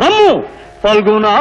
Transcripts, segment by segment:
రమ్ము ఫల్గునా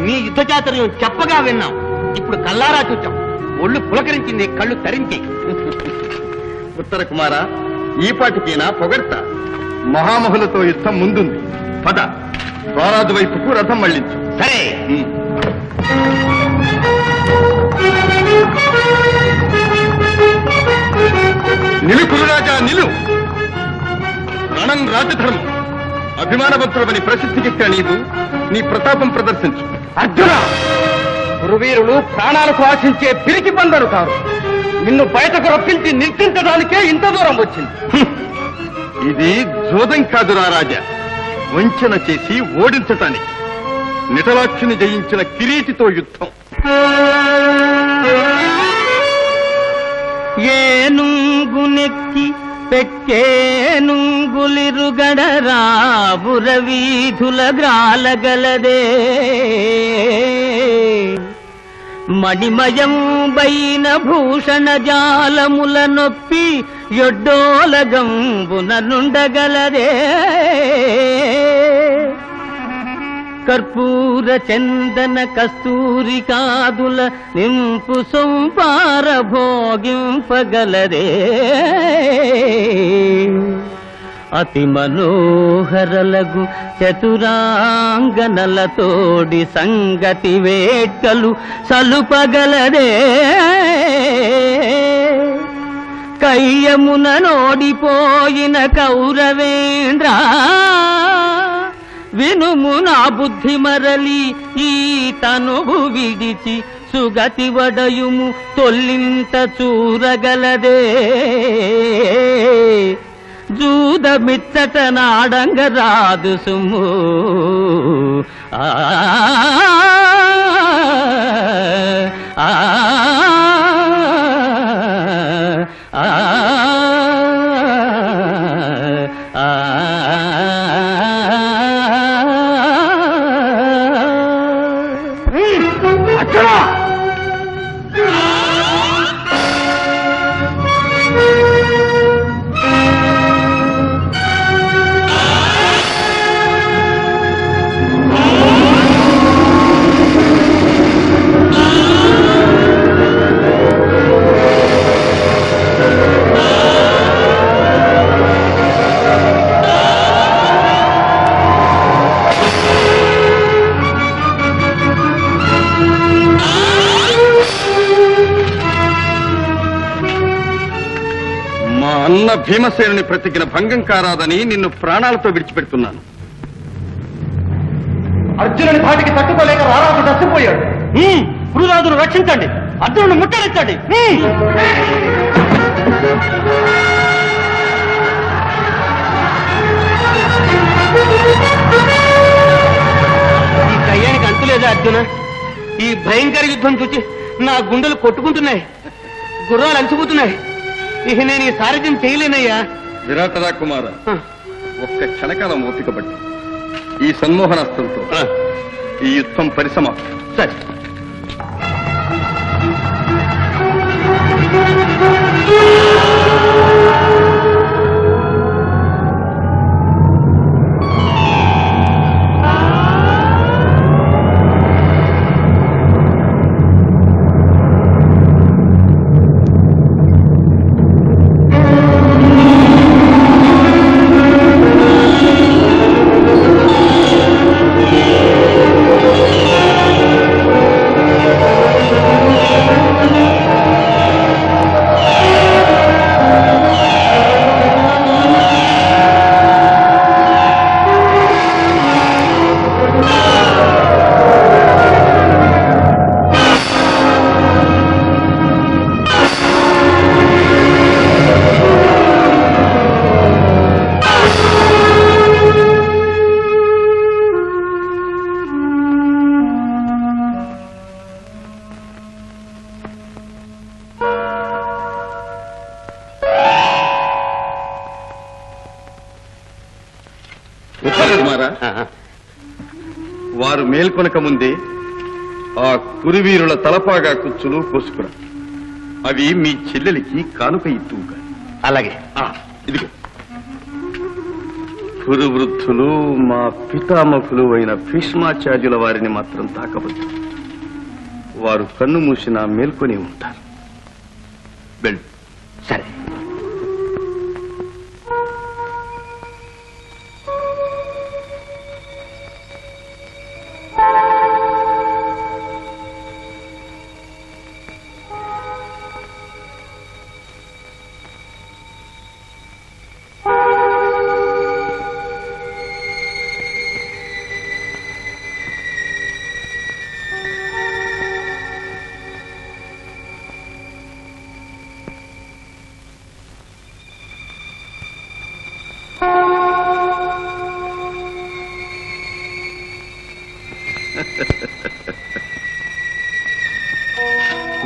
నీ యుద్ధ చాతుర్యం చెప్పగా విన్నాం, ఇప్పుడు కల్లారా చూచాం. ఒళ్ళు పులకరించింది, కళ్ళు తరించి. ఉత్తర కుమార, ఈ పాటికైనా పొగడ్త. మహామహులతో యుద్ధం ముందుంది. పద, స్వరాజు వైపుకు రథం మళ్లించు. సరే. నిలు కురురాజా నిలు. రణం రాజధర్మం. అభిమానవంతుడమని ప్రసిద్ధికెక్కా నీవు నీ ప్రతాపం ప్రదర్శించు. అర్జున, కురువీరులు ప్రాణాలకు ఆశించే పిరికి బందరు కాదు. నిన్ను బయటకు రప్పించి నిర్తించడానికే ఇంత దూరం వచ్చింది. ఇది జోదం కాదురా రాజా, వంచన చేసి ఓడించటానికి. నిటలాక్షిని జయించిన కిరీటితో యుద్ధం. ఏనుగునెక్కి పెక్కేనుగులిరుగడరా బురవీధుల గ్రాలగలదే. మణిమయం బైన భూషణ జాలముల నొప్పి యొడ్డోలగంబున నుండగలదే. కర్పూర చందన కస్తూరి కాదుల నింపు సొంపార భోగింపగలరే. అతి మనోహరలగు చతురాంగనలతోడి సంగతి వేట్కలు సలుపగలరే. కయ్యమున నోడిపోయిన కౌరవేంద్ర, వినుము నా బుద్ధి మరలి ఈ తనువు విడిచి సుగతి వడయుము తొల్లింత చూరగలదే. జూదమిచ్చట నాడంగ రాదు సుము. ఆ అన్న భీమసేనుని ప్రతిజ్ఞ భంగం కారాదని నిన్ను ప్రాణాలతో విడిచిపెడుతున్నాను. అర్జునుని ధాటికి తట్టుకోలేక రారాజు దర్శిపోయాడు. గురురాజును రక్షించండి, అర్జునుని ముట్టడించండి. ఈ కయ్యానికి అంతులేదా అర్జున? ఈ భయంకర యుద్ధం చూచి నా గుండెలు కొట్టుకుంటున్నాయి, గుర్రాలు అంచుకుతున్నాయి. ఇక నేను ఈ సారథ్యం చేయలేనయ్యా. విరాటరా కుమార, ఒక్క క్షణకాలం ఓపికబట్టి ఈ సన్మోహనాస్త్రంతో ఈ యుద్ధం పరిసమాప్తం. సరే. వారు మేల్కొనక ముందే ఆ కురువీరుల తలపాగా కుచ్చులు కోసుకురా. అవి మీ చెల్లెలికి కానుక ఇత్తువుగా. అలాగే. ఇదిగో కురు వృద్ధులు మా పితామహులు అయిన భీష్మాచార్యుల వారిని మాత్రం తాకవద్దు. వారు కన్ను మూసినా మేల్కొని ఉంటారు. వెళ్ళు. సరే.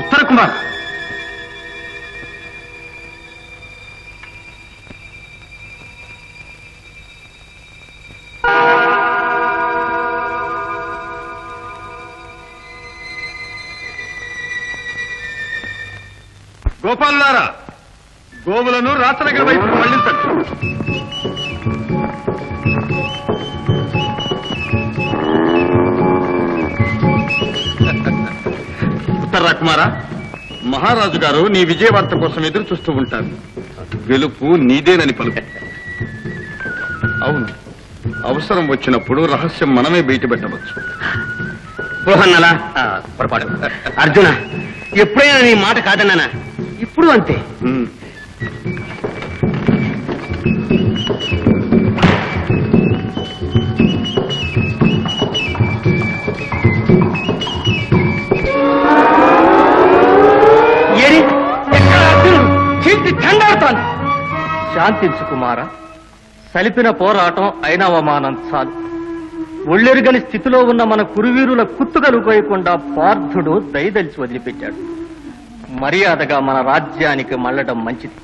ఉత్తర కుమార్, గోపాలులారా, గోవులను రాత్రనగర వైపుకు మళ్లించండి. ఉత్తర కుమారా, మహారాజు గారు నీ విజయవార్త కోసం ఎదురు చూస్తూ ఉంటారు. గెలుపు నీదేనని పలుకు. అవును, అవసరం వచ్చినప్పుడు రహస్యం మనమే బయటపెట్టవచ్చు. ఓహన్నలా పొరపాటు. అర్జున, ఎప్పుడైనా నీ మాట కాదన్నానా? ఇప్పుడు అంతే. శాంతించు కుమార. సలిపిన పోరాటం అయిన అవమానం చాలు. ఒళ్ళెరుగని స్థితిలో ఉన్న మన కురువీరుల కుత్తుకలు పోయకుండా పార్థుడు దయదలిచి వదిలిపెట్టాడు. మర్యాదగా మన రాజ్యానికి మళ్ళడం మంచిది.